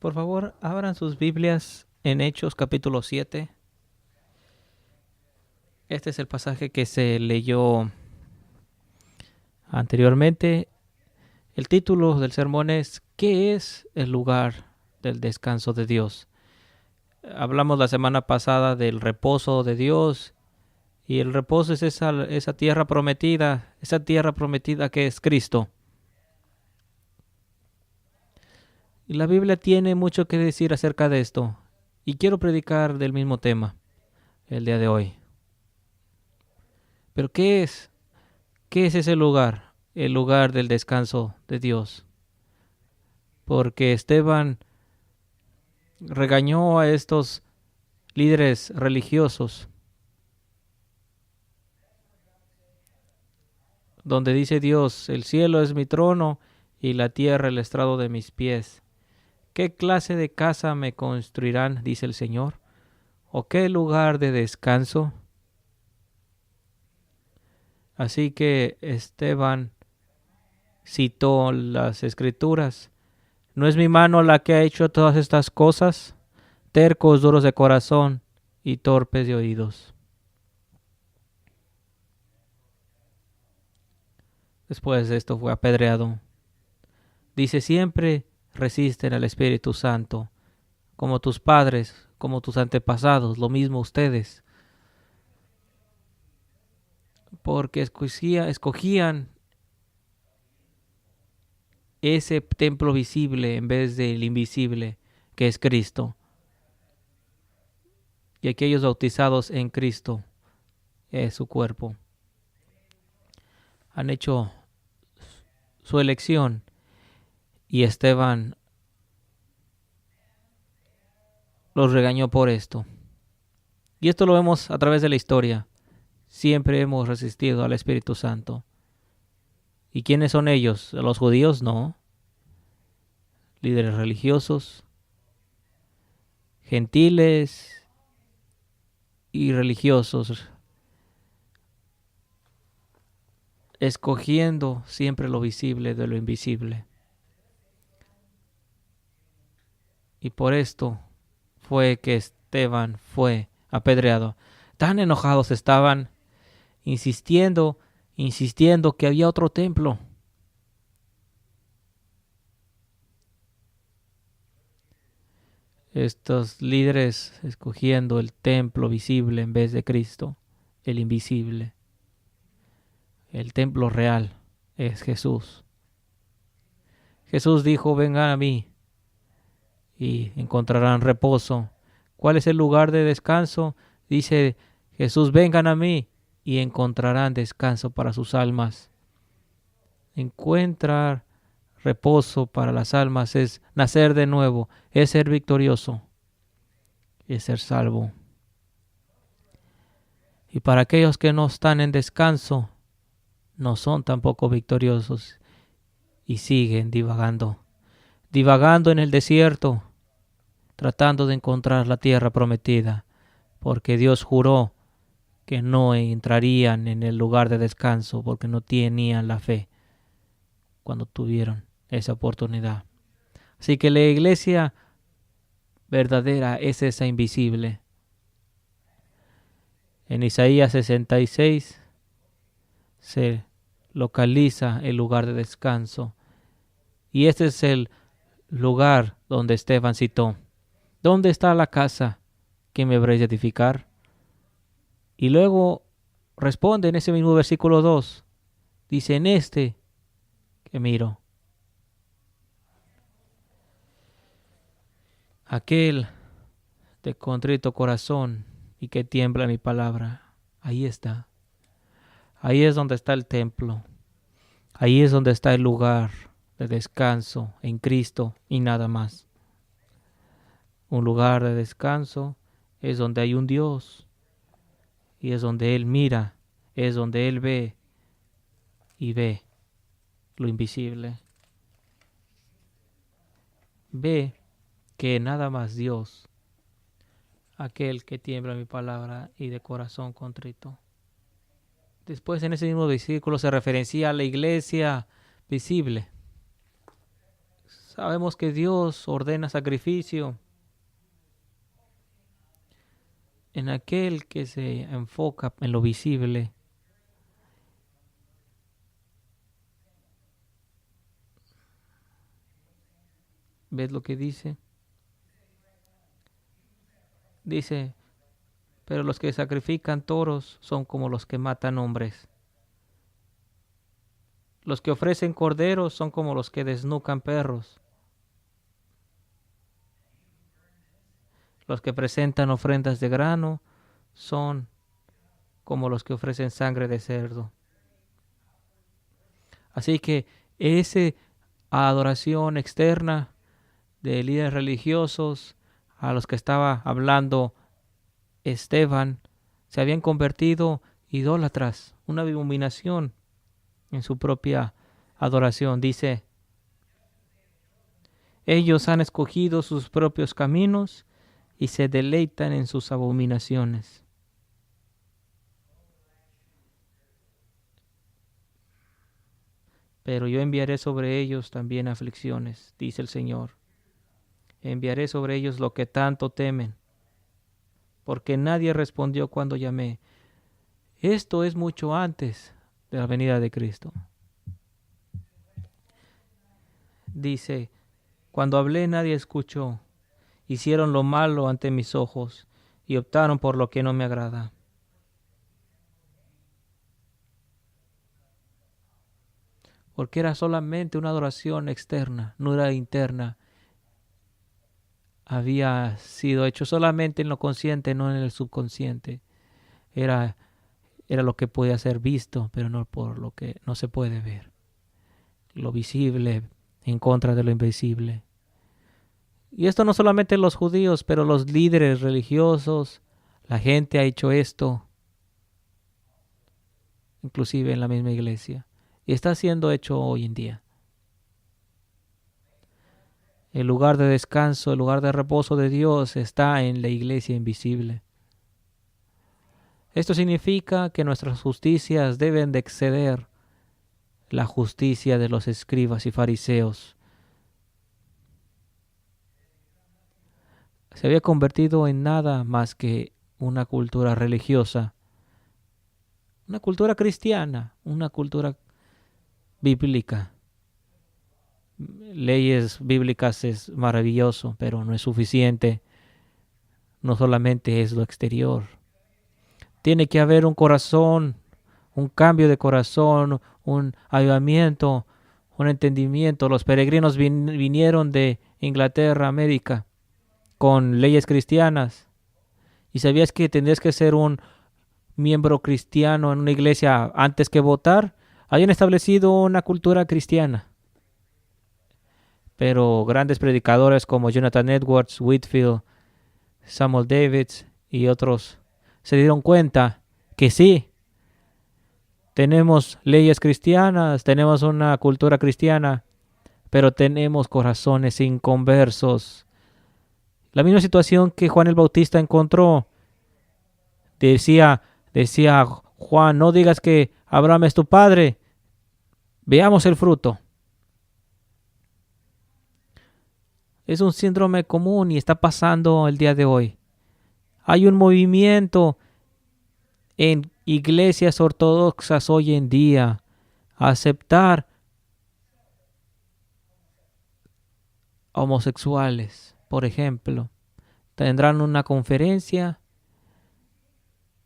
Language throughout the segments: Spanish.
Por favor, abran sus Biblias en Hechos capítulo 7. Este es el pasaje que se leyó anteriormente. El título del sermón es ¿Qué es el lugar del descanso de Dios? Hablamos la semana pasada del reposo de Dios, y el reposo es esa tierra prometida que es Cristo. Y la Biblia tiene mucho que decir acerca de esto, y quiero predicar del mismo tema el día de hoy. Pero ¿qué es? ¿Qué es ese lugar? El lugar del descanso de Dios. Porque Esteban regañó a estos líderes religiosos, donde dice Dios: el cielo es mi trono y la tierra el estrado de mis pies. ¿Qué clase de casa me construirán? Dice el Señor. ¿O qué lugar de descanso? Así que Esteban citó las Escrituras. ¿No es mi mano la que ha hecho todas estas cosas? Tercos, duros de corazón y torpes de oídos. Después de esto fue apedreado. Dice: siempre resisten al Espíritu Santo, como tus padres, como tus antepasados, lo mismo ustedes. Porque escogían ese templo visible en vez del invisible, que es Cristo. Y aquellos bautizados en Cristo es su cuerpo. Han hecho su elección, y Esteban los regañó por esto. Y esto lo vemos a través de la historia. Siempre hemos resistido al Espíritu Santo. ¿Y quiénes son ellos? ¿Los judíos? No. Líderes religiosos, gentiles y religiosos, escogiendo siempre lo visible de lo invisible. Y por esto fue que Esteban fue apedreado. Tan enojados estaban, insistiendo que había otro templo. Estos líderes escogiendo el templo visible en vez de Cristo, el invisible. El templo real es Jesús. Jesús dijo: vengan a mí y encontrarán reposo. ¿Cuál es el lugar de descanso? Dice Jesús: vengan a mí y encontrarán descanso para sus almas. Encontrar reposo para las almas es nacer de nuevo, es ser victorioso, es ser salvo. Y para aquellos que no están en descanso, no son tampoco victoriosos y siguen divagando en el desierto, tratando de encontrar la tierra prometida, porque Dios juró que no entrarían en el lugar de descanso porque no tenían la fe cuando tuvieron esa oportunidad. Así que la iglesia verdadera es esa invisible. En Isaías 66 se localiza el lugar de descanso, y este es el lugar donde Esteban citó: ¿dónde está la casa que me habréis de edificar? Y luego responde en ese mismo versículo 2, dice: en este que miro. Aquel de contrito corazón y que tiembla mi palabra. Ahí está. Ahí es donde está el templo. Ahí es donde está el lugar de descanso en Cristo y nada más. Un lugar de descanso es donde hay un Dios, y es donde Él mira, es donde Él ve y ve lo invisible. Ve que nada más Dios, aquel que tiembla mi palabra y de corazón contrito. Después, en ese mismo versículo se referencia a la iglesia visible. Sabemos que Dios ordena sacrificio en aquel que se enfoca en lo visible. ¿Ves lo que dice? Dice, pero los que sacrifican toros son como los que matan hombres. Los que ofrecen corderos son como los que desnucan perros. Los que presentan ofrendas de grano son como los que ofrecen sangre de cerdo. Así que esa adoración externa de líderes religiosos a los que estaba hablando Esteban se habían convertido idólatras, una abominación en su propia adoración. Dice, ellos han escogido sus propios caminos y se deleitan en sus abominaciones. Pero yo enviaré sobre ellos también aflicciones, dice el Señor. Enviaré sobre ellos lo que tanto temen, porque nadie respondió cuando llamé. Esto es mucho antes de la venida de Cristo. Dice, cuando hablé nadie escuchó, hicieron lo malo ante mis ojos y optaron por lo que no me agrada. Porque era solamente una adoración externa, no era interna. Había sido hecho solamente en lo consciente, no en el subconsciente. Era lo que podía ser visto, pero no por lo que no se puede ver. Lo visible en contra de lo invisible. Y esto no solamente los judíos, pero los líderes religiosos, la gente ha hecho esto, inclusive en la misma iglesia. Y está siendo hecho hoy en día. El lugar de descanso, el lugar de reposo de Dios está en la iglesia invisible. Esto significa que nuestras justicias deben de exceder la justicia de los escribas y fariseos. Se había convertido en nada más que una cultura religiosa, una cultura cristiana, una cultura bíblica. Leyes bíblicas es maravilloso, pero no es suficiente. No solamente es lo exterior. Tiene que haber un corazón, un cambio de corazón, un avivamiento, un entendimiento. Los peregrinos vinieron de Inglaterra, América, con leyes cristianas. ¿Y sabías que tendrías que ser un miembro cristiano en una iglesia antes que votar? Habían establecido una cultura cristiana. Pero grandes predicadores como Jonathan Edwards, Whitfield, Samuel Davids y otros se dieron cuenta que sí, tenemos leyes cristianas, tenemos una cultura cristiana, pero tenemos corazones inconversos. La misma situación que Juan el Bautista encontró. Decía Juan, no digas que Abraham es tu padre, veamos el fruto. Es un síndrome común y está pasando el día de hoy. Hay un movimiento en iglesias ortodoxas hoy en día a aceptar homosexuales, por ejemplo. Tendrán una conferencia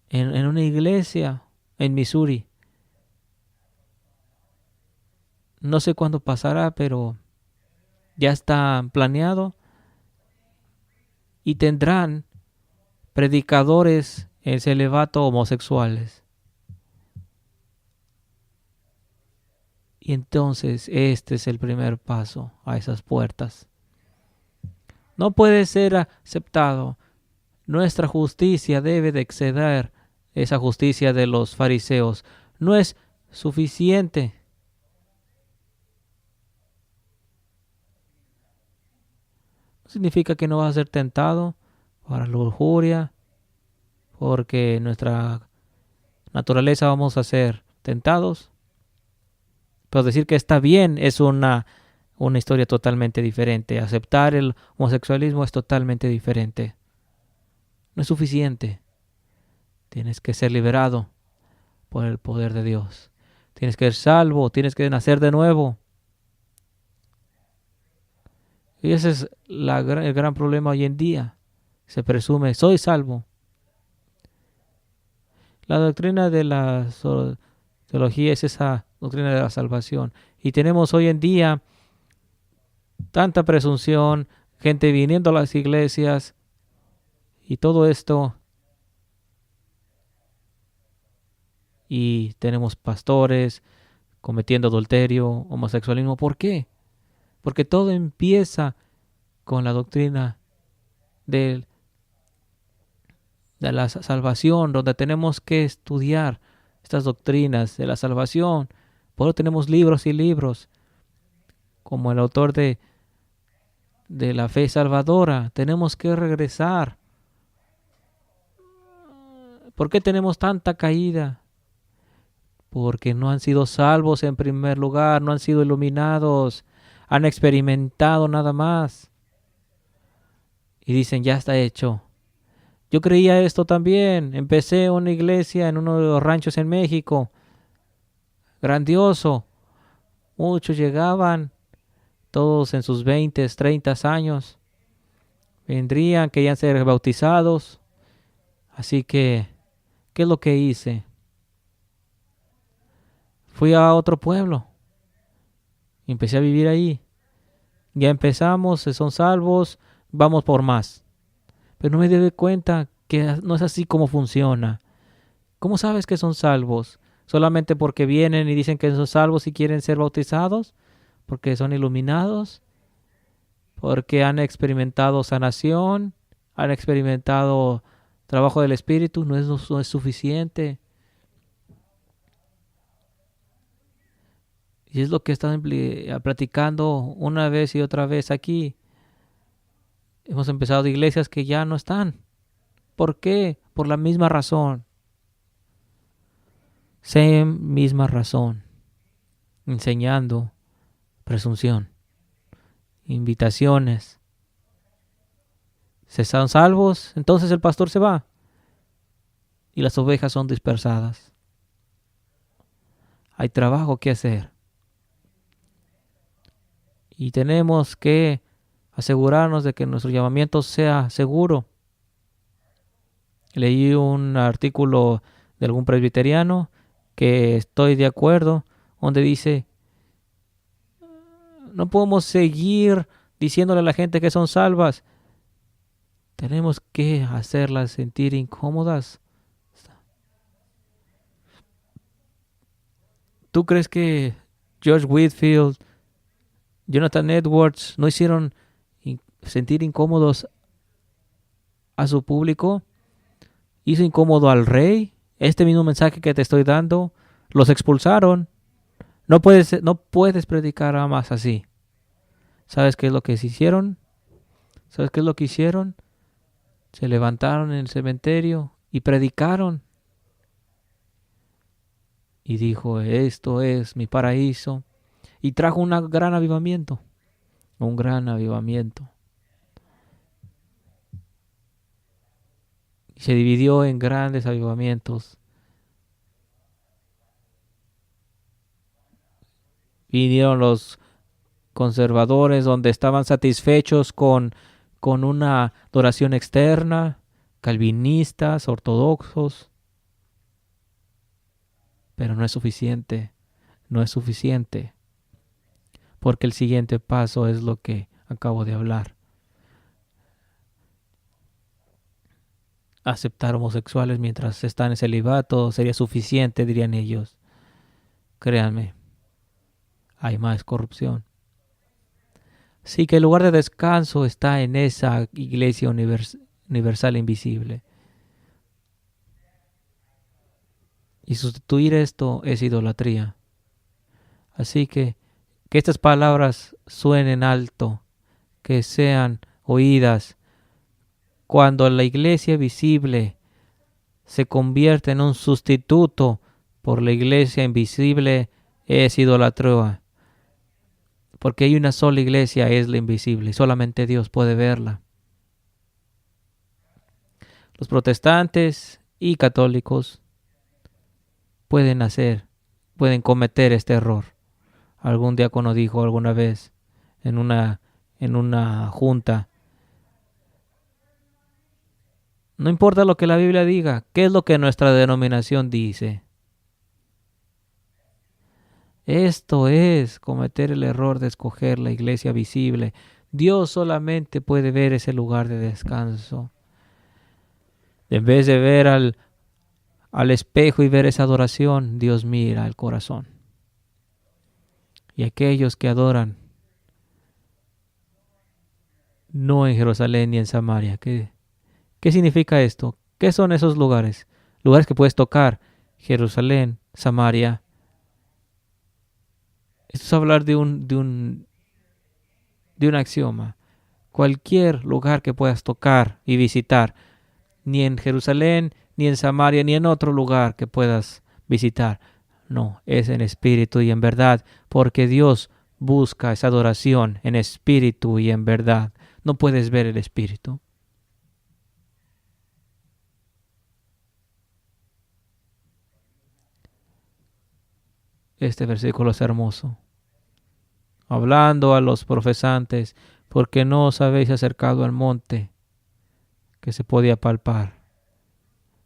en una iglesia en Missouri. No sé cuándo pasará, pero ya está planeado. Y tendrán predicadores en celibato homosexuales. Y entonces este es el primer paso a esas puertas. No puede ser aceptado. Nuestra justicia debe de exceder esa justicia de los fariseos. No es suficiente. No significa que no vas a ser tentado para la lujuria, porque nuestra naturaleza vamos a ser tentados. Pero decir que está bien es una una historia totalmente diferente. Aceptar el homosexualismo es totalmente diferente. No es suficiente. Tienes que ser liberado por el poder de Dios. Tienes que ser salvo, tienes que nacer de nuevo. Y ese es el gran problema hoy en día. Se presume, soy salvo. La doctrina de la teología es esa doctrina de la salvación. Y tenemos hoy en día tanta presunción, gente viniendo a las iglesias y todo esto. Y tenemos pastores cometiendo adulterio, homosexualismo. ¿Por qué? Porque todo empieza con la doctrina de la salvación, donde tenemos que estudiar estas doctrinas de la salvación. Por eso tenemos libros y libros, como el autor de la fe salvadora. Tenemos que regresar. ¿Por qué tenemos tanta caída? Porque no han sido salvos en primer lugar, no han sido iluminados, han experimentado nada más. Y dicen, ya está hecho. Yo creía esto también. Empecé una iglesia en uno de los ranchos en México. Grandioso. Muchos llegaban, todos en sus 20, 30 años. Vendrían, querían ser bautizados. Así que, ¿qué es lo que hice? Fui a otro pueblo. Y empecé a vivir ahí. Ya empezamos, son salvos, vamos por más. Pero no me di cuenta que no es así como funciona. ¿Cómo sabes que son salvos? ¿Solamente porque vienen y dicen que son salvos y quieren ser bautizados? ¿Porque son iluminados? ¿Porque han experimentado sanación? ¿Han experimentado trabajo del Espíritu? No es suficiente. Y es lo que he estado platicando una vez y otra vez aquí. Hemos empezado iglesias que ya no están. ¿Por qué? Por la misma razón. Same misma razón. Enseñando presunción. Invitaciones. ¿Se están salvos? Entonces el pastor se va. Y las ovejas son dispersadas. Hay trabajo que hacer. Y tenemos que asegurarnos de que nuestro llamamiento sea seguro. Leí un artículo de algún presbiteriano que estoy de acuerdo, donde dice, no podemos seguir diciéndole a la gente que son salvas. Tenemos que hacerlas sentir incómodas. ¿Tú crees que George Whitefield, Jonathan Edwards no hicieron sentir incómodos a su público? ¿Hizo incómodo al rey? Este mismo mensaje que te estoy dando, los expulsaron. No puedes predicar a más así. ¿Sabes qué es lo que hicieron? ¿Sabes qué es lo que hicieron? Se levantaron en el cementerio y predicaron. Y dijo, esto es mi paraíso. Y trajo un gran avivamiento. Un gran avivamiento. Y se dividió en grandes avivamientos. Vinieron los conservadores donde estaban satisfechos con una adoración externa, calvinistas, ortodoxos. Pero no es suficiente. No es suficiente. Porque el siguiente paso es lo que acabo de hablar. Aceptar homosexuales mientras están en celibato sería suficiente, dirían ellos. Créanme, hay más corrupción. Sí, que el lugar de descanso está en esa iglesia universal invisible. Y sustituir esto es idolatría. Así que estas palabras suenen alto, que sean oídas. Cuando la iglesia visible se convierte en un sustituto por la iglesia invisible, es idolatría. porque hay una sola iglesia, es la invisible, y solamente Dios puede verla. Los protestantes y católicos pueden cometer este error. Algún diácono dijo alguna vez en una junta: no importa lo que la Biblia diga, ¿qué es lo que nuestra denominación dice? Esto es cometer el error de escoger la iglesia visible. Dios solamente puede ver ese lugar de descanso. En vez de ver al espejo y ver esa adoración, Dios mira el corazón. Y aquellos que adoran, no en Jerusalén ni en Samaria. ¿Qué significa esto? ¿Qué son esos lugares? Lugares que puedes tocar: Jerusalén, Samaria. Esto es hablar de un axioma. Cualquier lugar que puedas tocar y visitar, ni en Jerusalén, ni en Samaria, ni en otro lugar que puedas visitar. No, es en espíritu y en verdad, porque Dios busca esa adoración en espíritu y en verdad. No puedes ver el espíritu. Este versículo es hermoso. Hablando a los profesantes: porque no os habéis acercado al monte que se podía palpar.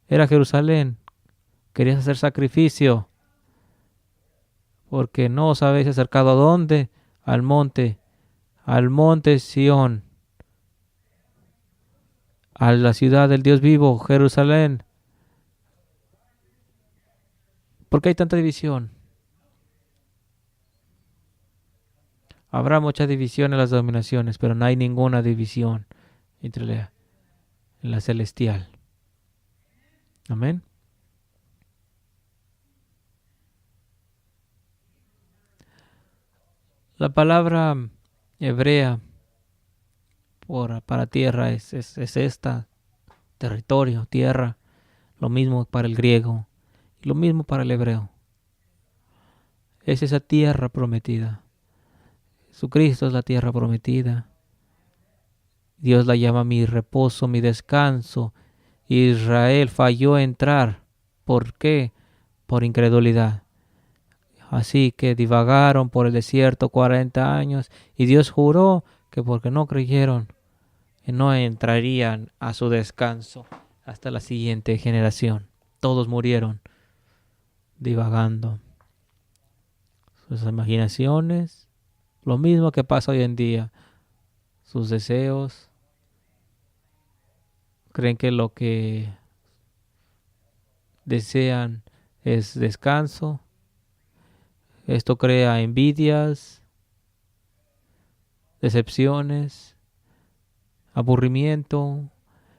Era Jerusalén. Querías hacer sacrificio. Porque no os habéis acercado ¿a dónde? Al monte Sión, a la ciudad del Dios vivo, Jerusalén. ¿Por qué hay tanta división? Habrá mucha división en las denominaciones, pero no hay ninguna división entre la celestial. Amén. La palabra hebrea para tierra es esta: territorio, tierra. Lo mismo para el griego y lo mismo para el hebreo. Es esa tierra prometida. Jesucristo es la tierra prometida. Dios la llama mi reposo, mi descanso. Israel falló en entrar. ¿Por qué? Por incredulidad. Así que divagaron por el desierto 40 años y Dios juró que porque no creyeron, no entrarían a su descanso hasta la siguiente generación. Todos murieron divagando. Sus imaginaciones, lo mismo que pasa hoy en día. Sus deseos, creen que lo que desean es descanso. Esto crea envidias, decepciones, aburrimiento.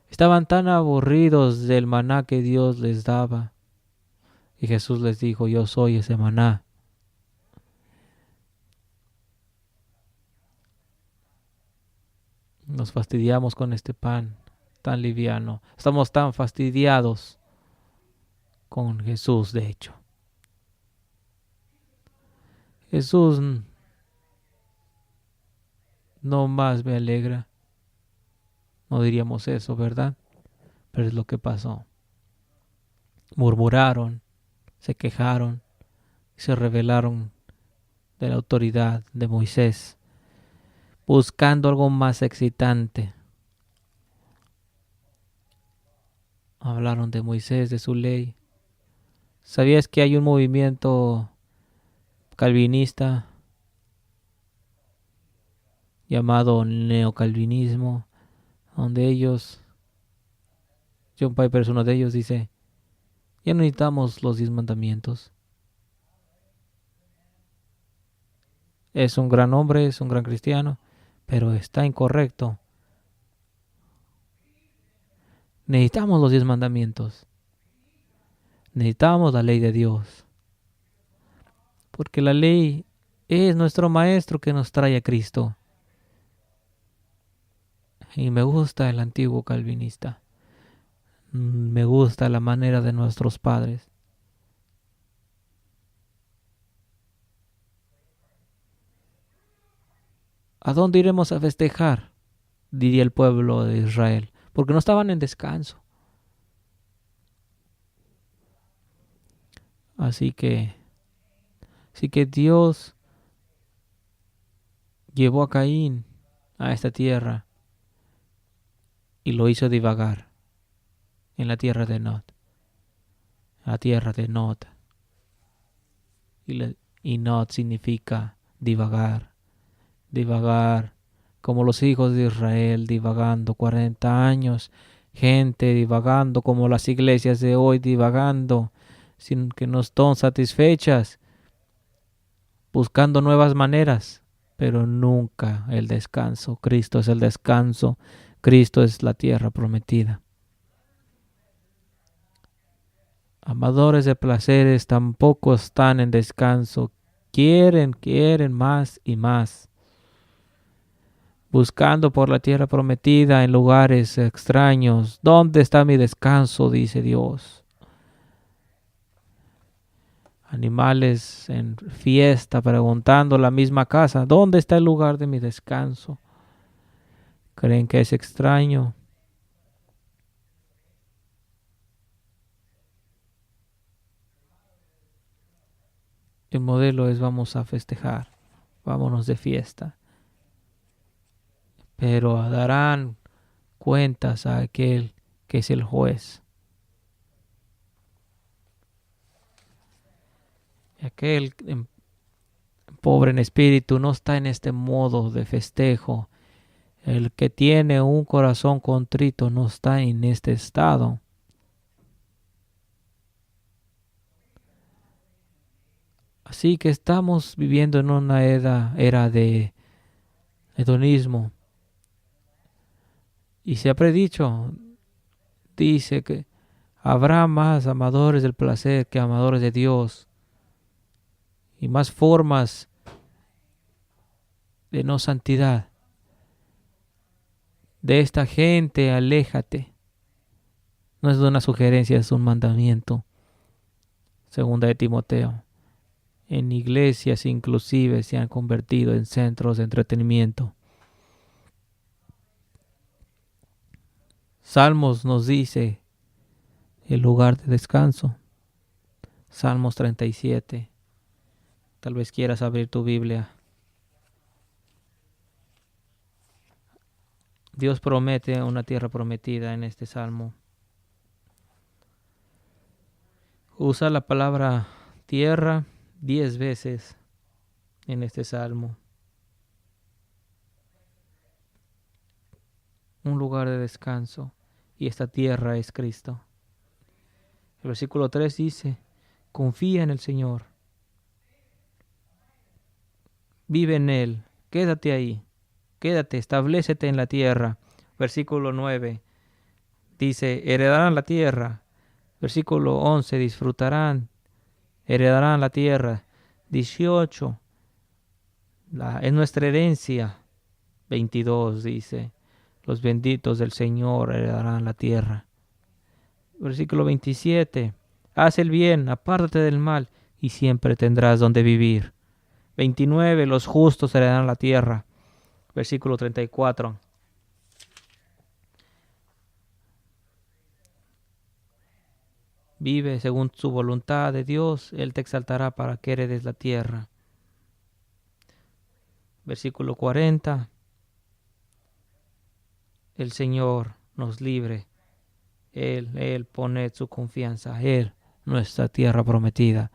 Estaban tan aburridos del maná que Dios les daba. Y Jesús les dijo: yo soy ese maná. Nos fastidiamos con este pan tan liviano. Estamos tan fastidiados con Jesús, de hecho. Jesús no más me alegra. No diríamos eso, ¿verdad? Pero es lo que pasó. Murmuraron, se quejaron, se rebelaron de la autoridad de Moisés, buscando algo más excitante. Hablaron de Moisés, de su ley. ¿Sabías que hay un movimiento calvinista llamado neocalvinismo, donde John Piper es uno de ellos, dice: ya no necesitamos los 10 mandamientos? Es un gran hombre, es un gran cristiano, pero está incorrecto. Necesitamos los 10 mandamientos. Necesitamos la ley de Dios. Porque la ley es nuestro maestro que nos trae a Cristo. Y me gusta el antiguo calvinista. Me gusta la manera de nuestros padres. ¿A dónde iremos a festejar?, diría el pueblo de Israel, porque no estaban en descanso. Así que Dios llevó a Caín a esta tierra y lo hizo divagar en la tierra de Nod, la tierra de Nod. Y Nod significa divagar, como los hijos de Israel divagando 40 años, gente divagando como las iglesias de hoy divagando, sin que no estén satisfechas, buscando nuevas maneras, pero nunca el descanso. Cristo es el descanso, Cristo es la tierra prometida. Amadores de placeres tampoco están en descanso, quieren más y más, buscando por la tierra prometida en lugares extraños. ¿Dónde está mi descanso?, dice Dios. Animales en fiesta preguntando la misma casa, ¿dónde está el lugar de mi descanso? ¿Creen que es extraño? El modelo es: vamos a festejar, vámonos de fiesta, pero darán cuentas a aquel que es el juez. Aquel pobre en espíritu no está en este modo de festejo. El que tiene un corazón contrito no está en este estado. Así que estamos viviendo en una era de hedonismo. Y se ha predicho, dice que habrá más amadores del placer que amadores de Dios. Y más formas de no santidad. De esta gente, aléjate. No es una sugerencia, es un mandamiento. Segunda de Timoteo. En iglesias inclusive se han convertido en centros de entretenimiento. Salmos nos dice el lugar de descanso. Salmos 37. Tal vez quieras abrir tu Biblia. Dios promete una tierra prometida en este salmo. Usa la palabra tierra 10 veces en este salmo. Un lugar de descanso, y esta tierra es Cristo. El versículo 3 dice: confía en el Señor, vive en Él, quédate ahí, establécete en la tierra. Versículo 9 dice: heredarán la tierra. Versículo 11: disfrutarán, heredarán la tierra. 18: es nuestra herencia. 22 dice: los benditos del Señor heredarán la tierra. Versículo 27: haz el bien, apártate del mal, y siempre tendrás donde vivir. 29: los justos heredarán la tierra. Versículo 34: vive según su voluntad de Dios, Él te exaltará para que heredes la tierra. Versículo 40: el Señor nos libre. Él pone su confianza, Él, nuestra tierra prometida.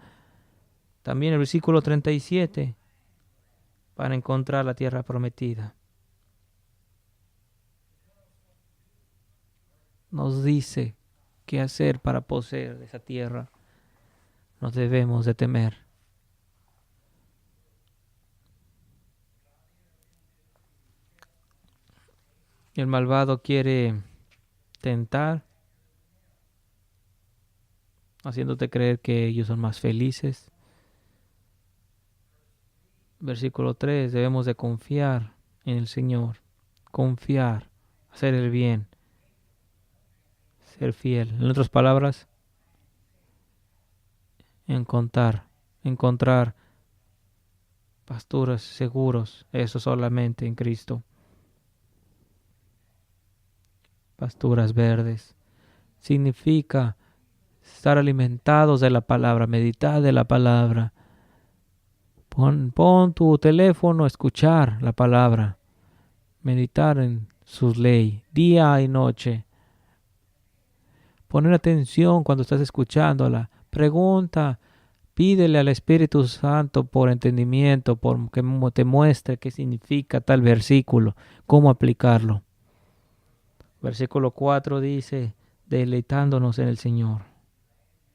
También el versículo 37, para encontrar la tierra prometida, nos dice qué hacer para poseer esa tierra. No debemos de temer. El malvado quiere tentar, haciéndote creer que ellos son más felices. Versículo 3, debemos de confiar en el Señor. Confiar, hacer el bien, ser fiel. En otras palabras, encontrar pasturas seguros, eso solamente en Cristo. Pasturas verdes. Significa estar alimentados de la palabra, meditar de la palabra. Pon tu teléfono a escuchar la palabra, meditar en sus leyes, día y noche. Poner atención cuando estás escuchándola. Pregunta, pídele al Espíritu Santo por entendimiento, por que te muestre qué significa tal versículo, cómo aplicarlo. Versículo 4 dice, deleitándonos en el Señor.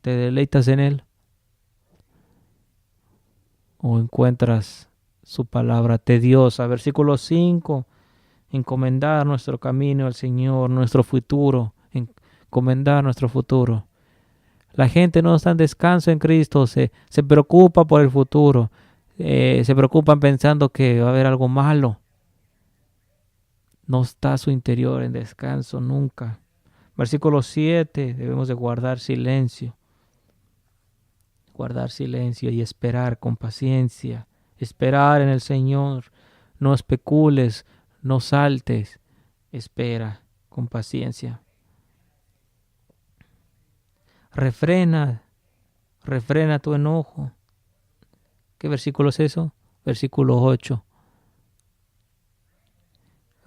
¿Te deleitas en Él? ¿O encuentras su palabra tediosa? Versículo 5, encomendar nuestro camino al Señor, nuestro futuro, encomendar nuestro futuro. La gente no está en descanso en Cristo, se preocupa por el futuro, se preocupan pensando que va a haber algo malo. No está su interior en descanso nunca. Versículo 7, debemos de guardar silencio y esperar con paciencia. Esperar en el Señor, no especules, no saltes, espera con paciencia. Refrena tu enojo. ¿Qué versículo es eso? Versículo 8.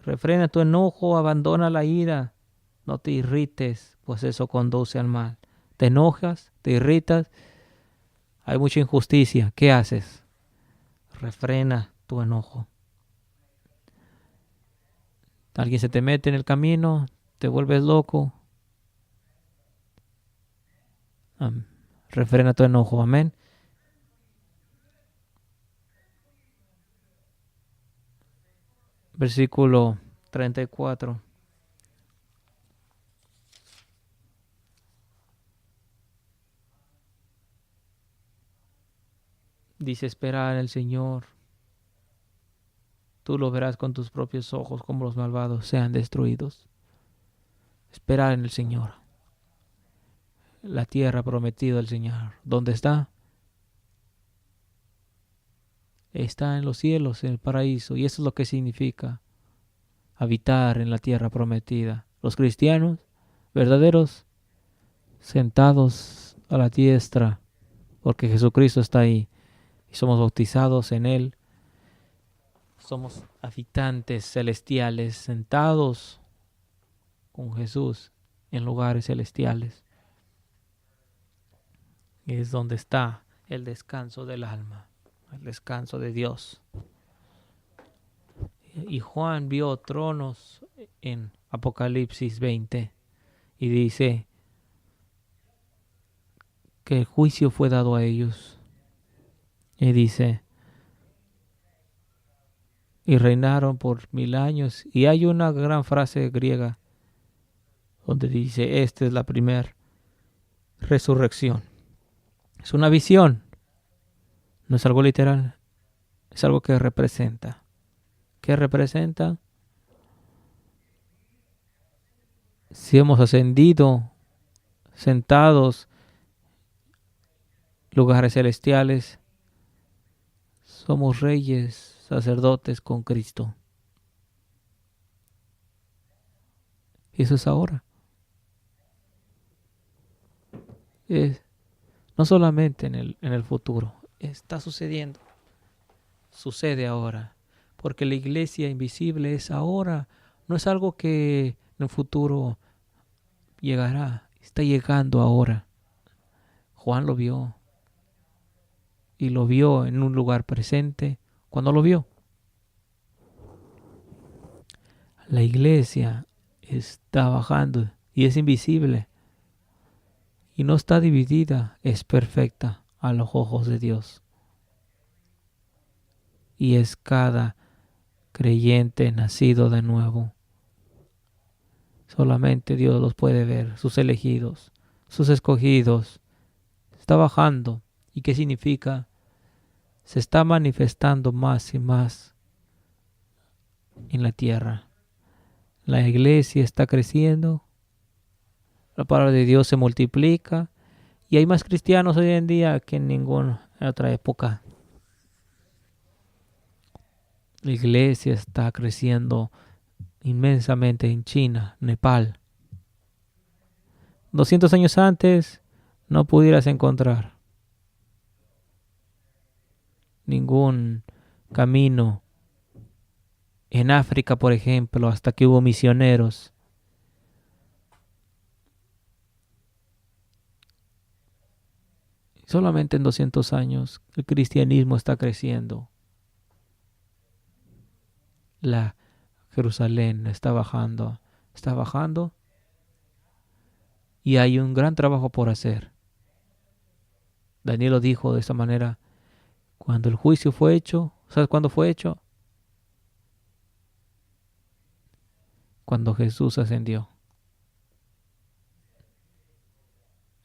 Refrena tu enojo, abandona la ira, no te irrites, pues eso conduce al mal. Te enojas, te irritas, hay mucha injusticia. ¿Qué haces? Refrena tu enojo. Alguien se te mete en el camino, te vuelves loco. Refrena tu enojo, amén. Versículo 34. Dice, espera en el Señor. Tú lo verás con tus propios ojos como los malvados sean destruidos. Esperar en el Señor. La tierra prometida del Señor. ¿Dónde está? Está en los cielos, en el paraíso. Y eso es lo que significa habitar en la tierra prometida. Los cristianos verdaderos, sentados a la diestra, porque Jesucristo está ahí. Y somos bautizados en Él. Somos habitantes celestiales, sentados con Jesús en lugares celestiales. Es donde está el descanso del alma, el descanso de Dios. Y Juan vio tronos en Apocalipsis 20 y dice que el juicio fue dado a ellos. Y dice, y reinaron por 1000 años. Y hay una gran frase griega donde dice, esta es la primera resurrección. Es una visión, no es algo literal, es algo que representa. ¿Qué representa? Si hemos ascendido, sentados, lugares celestiales, somos reyes, sacerdotes con Cristo. Y eso es ahora. No solamente en el futuro, está sucediendo. Sucede ahora. Porque la iglesia invisible es ahora. No es algo que en el futuro llegará. Está llegando ahora. Juan lo vio. Y lo vio en un lugar presente. ¿Cuándo lo vio? La iglesia está bajando y es invisible. Y no está dividida, es perfecta a los ojos de Dios. Y es cada creyente nacido de nuevo. Solamente Dios los puede ver, sus elegidos, sus escogidos. Está bajando. ¿Y qué significa? Se está manifestando más y más en la tierra. La iglesia está creciendo. La palabra de Dios se multiplica. Y hay más cristianos hoy en día que en ninguna otra época. La iglesia está creciendo inmensamente en China, Nepal. 200 años antes no pudieras encontrar ningún camino en África, por ejemplo, hasta que hubo misioneros. Solamente en 200 años el cristianismo está creciendo. La Jerusalén está bajando y hay un gran trabajo por hacer. Daniel lo dijo de esta manera, cuando el juicio fue hecho, ¿sabes cuándo fue hecho? Cuando Jesús ascendió.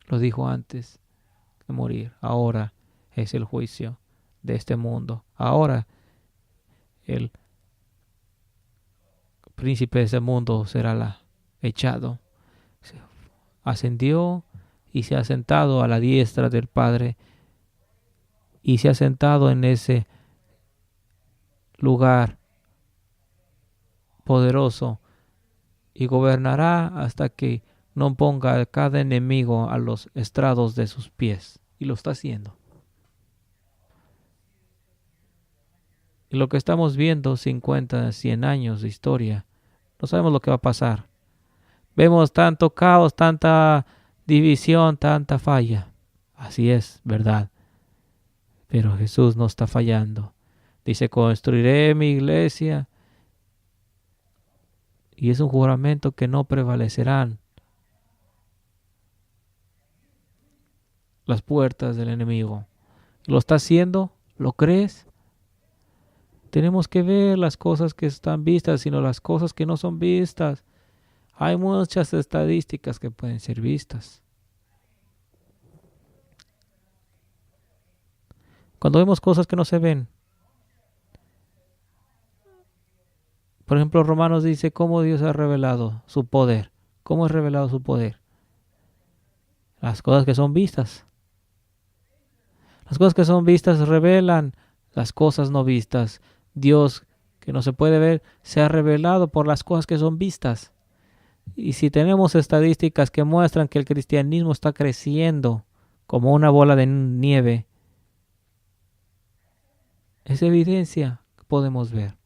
Lo dijo antes de morir. Ahora es el juicio de este mundo. Ahora el príncipe de ese mundo será echado. Ascendió y se ha sentado a la diestra del Padre y se ha sentado en ese lugar poderoso y gobernará hasta que no ponga a cada enemigo a los estrados de sus pies. Y lo está haciendo. Y lo que estamos viendo, 50, 100 años de historia, no sabemos lo que va a pasar. Vemos tanto caos, tanta división, tanta falla. Así es, verdad. Pero Jesús no está fallando. Dice, construiré mi iglesia. Y es un juramento que no prevalecerán las puertas del enemigo. ¿Lo está haciendo? ¿Lo crees? Tenemos que ver las cosas que están vistas, sino las cosas que no son vistas. Hay muchas estadísticas que pueden ser vistas. Cuando vemos cosas que no se ven, por ejemplo, Romanos dice cómo Dios ha revelado su poder. ¿Cómo es revelado su poder? Las cosas que son vistas. Las cosas que son vistas revelan las cosas no vistas. Dios, que no se puede ver, se ha revelado por las cosas que son vistas. Y si tenemos estadísticas que muestran que el cristianismo está creciendo como una bola de nieve, es evidencia que podemos ver.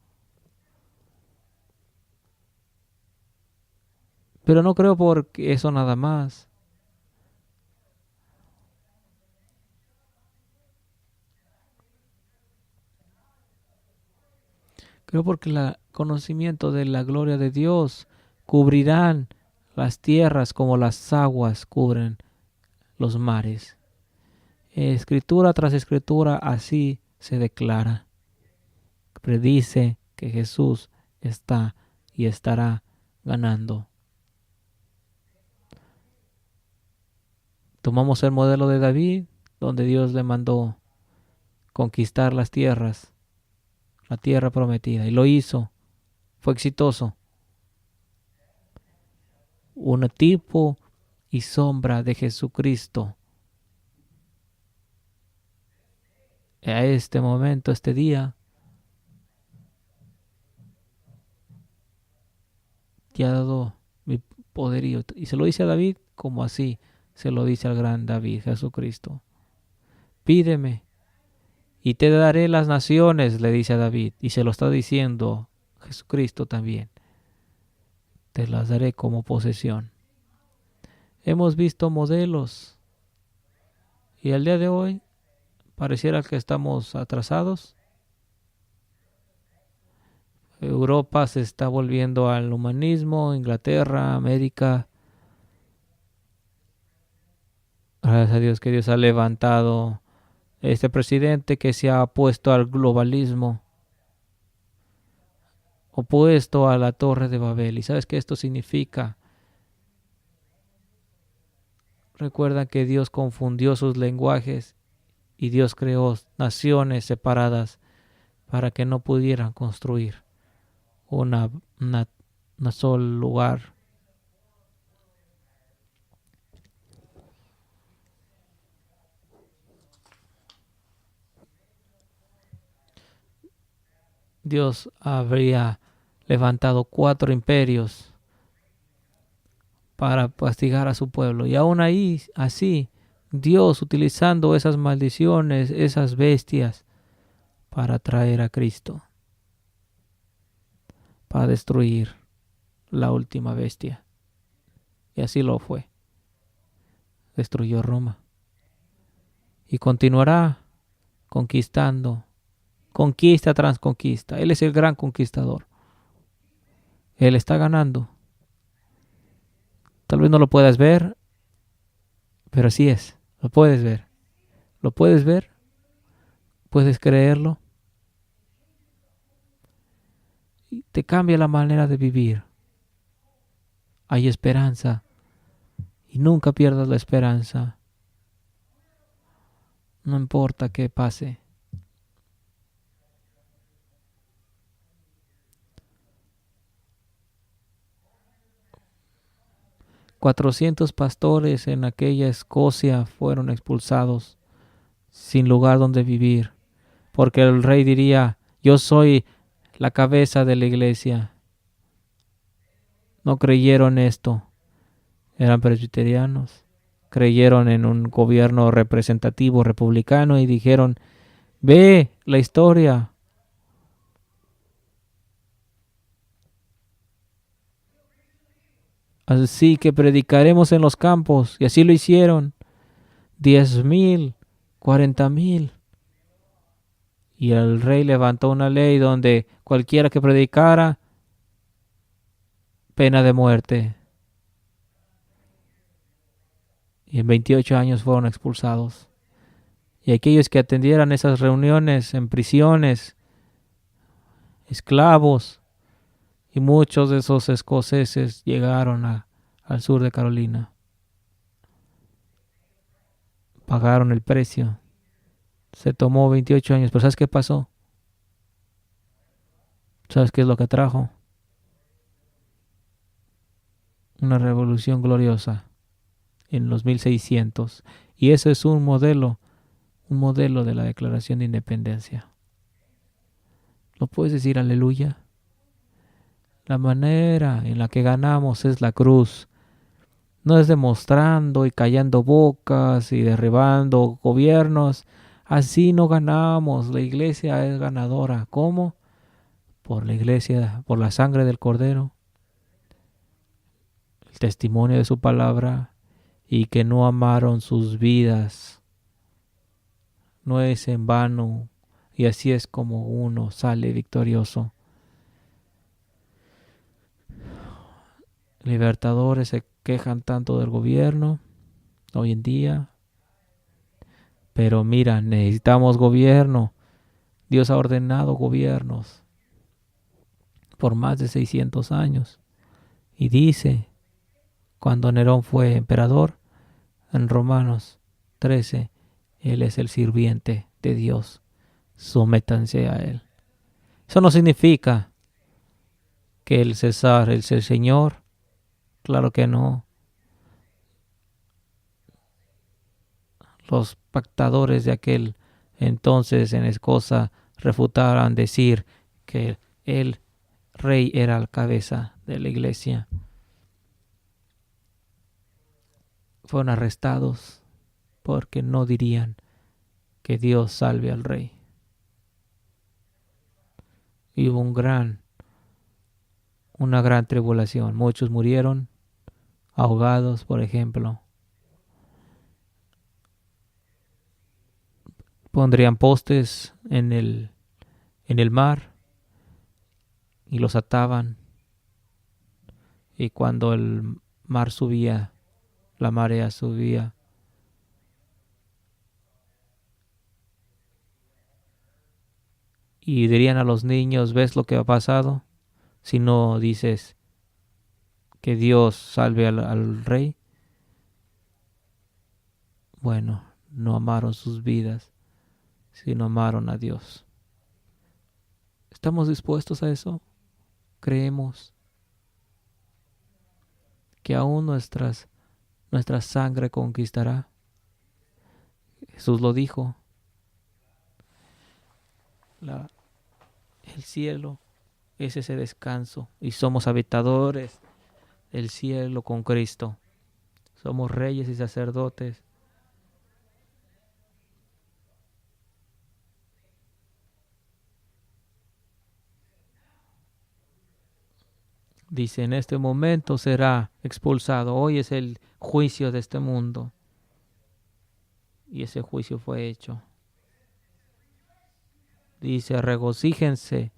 Pero no creo por eso nada más. Creo porque el conocimiento de la gloria de Dios cubrirán las tierras como las aguas cubren los mares. Escritura tras escritura así se declara. Predice que Jesús está y estará ganando. Tomamos el modelo de David, donde Dios le mandó conquistar las tierras, la tierra prometida, y lo hizo. Fue exitoso. Un tipo y sombra de Jesucristo. A este momento, este día, te ha dado mi poderío. Y se lo dice a David como así se lo dice al gran David, Jesucristo. Pídeme y te daré las naciones, le dice a David. Y se lo está diciendo Jesucristo también. Te las daré como posesión. Hemos visto modelos y al día de hoy pareciera que estamos atrasados. Europa se está volviendo al humanismo, Inglaterra, América. Gracias a Dios que Dios ha levantado este presidente que se ha opuesto al globalismo, opuesto a la Torre de Babel. ¿Y sabes qué esto significa? Recuerda que Dios confundió sus lenguajes y Dios creó naciones separadas para que no pudieran construir una solo lugar. Dios habría levantado 4 imperios para castigar a su pueblo. Y aún ahí, así, Dios utilizando esas maldiciones, esas bestias, para traer a Cristo, para destruir la última bestia. Y así lo fue. Destruyó Roma. Y continuará conquistando, conquista tras conquista. Él es el gran conquistador. Él está ganando. Tal vez no lo puedas ver, pero así es. Lo puedes ver. Lo puedes ver. Puedes creerlo. Y te cambia la manera de vivir. Hay esperanza. Y nunca pierdas la esperanza. No importa qué pase. $400 pastores en aquella Escocia fueron expulsados sin lugar donde vivir, porque el rey diría: yo soy la cabeza de la iglesia. No creyeron esto. Eran presbiterianos. Creyeron en un gobierno representativo republicano y dijeron: ve la historia. Así que predicaremos en los campos. Y así lo hicieron. 10,000, 40,000. Y el rey levantó una ley donde cualquiera que predicara, pena de muerte. Y en 28 años fueron expulsados. Y aquellos que atendieran esas reuniones en prisiones, esclavos, y muchos de esos escoceses llegaron al sur de Carolina. Pagaron el precio. Se tomó 28 años, pero ¿sabes qué pasó? ¿Sabes qué es lo que trajo? Una revolución gloriosa en los 1600. Y ese es un modelo de la Declaración de Independencia. ¿Lo puedes decir aleluya? La manera en la que ganamos es la cruz. No es demostrando y callando bocas y derribando gobiernos. Así no ganamos. La iglesia es ganadora. ¿Cómo? Por la iglesia, por la sangre del Cordero, el testimonio de su palabra, y que no amaron sus vidas. No es en vano. Y así es como uno sale victorioso. Libertadores se quejan tanto del gobierno hoy en día. Pero mira, necesitamos gobierno. Dios ha ordenado gobiernos por más de 600 años. Y dice, cuando Nerón fue emperador, en Romanos 13, Él es el sirviente de Dios. Sométanse a Él. Eso no significa que el César es el Señor. Claro que no. Los pactadores de aquel entonces en Escocia refutaran decir que el rey era la cabeza de la iglesia. Fueron arrestados porque no dirían que Dios salve al rey. Y hubo una gran tribulación. Muchos murieron ahogados, por ejemplo. Pondrían postes en el mar y los ataban. Y cuando el mar subía, la marea subía, y dirían a los niños: ¿ves lo que ha pasado? Si no dices que Dios salve al rey. Bueno, no amaron sus vidas, sino amaron a Dios. ¿Estamos dispuestos a eso? ¿Creemos que aún nuestra sangre conquistará? Jesús lo dijo. El cielo es ese descanso y somos habitadores del cielo con Cristo. Somos reyes y sacerdotes. Dice, en este momento será expulsado. Hoy es el juicio de este mundo. Y ese juicio fue hecho. Dice, regocíjense.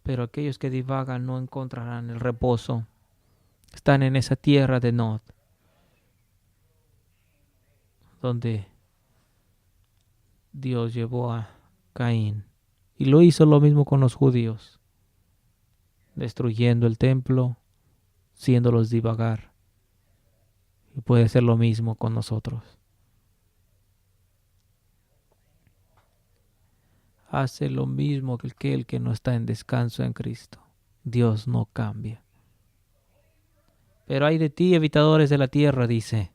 Pero aquellos que divagan no encontrarán el reposo. Están en esa tierra de Nod, donde Dios llevó a Caín. Y lo hizo lo mismo con los judíos, destruyendo el templo, haciéndolos divagar. Y puede ser lo mismo con nosotros. Hace lo mismo que aquel que no está en descanso en Cristo. Dios no cambia. Pero hay de ti, habitadores de la tierra, dice,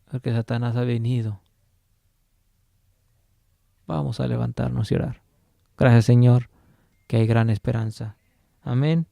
porque Satanás ha venido. Vamos a levantarnos y orar. Gracias, Señor, que hay gran esperanza. Amén.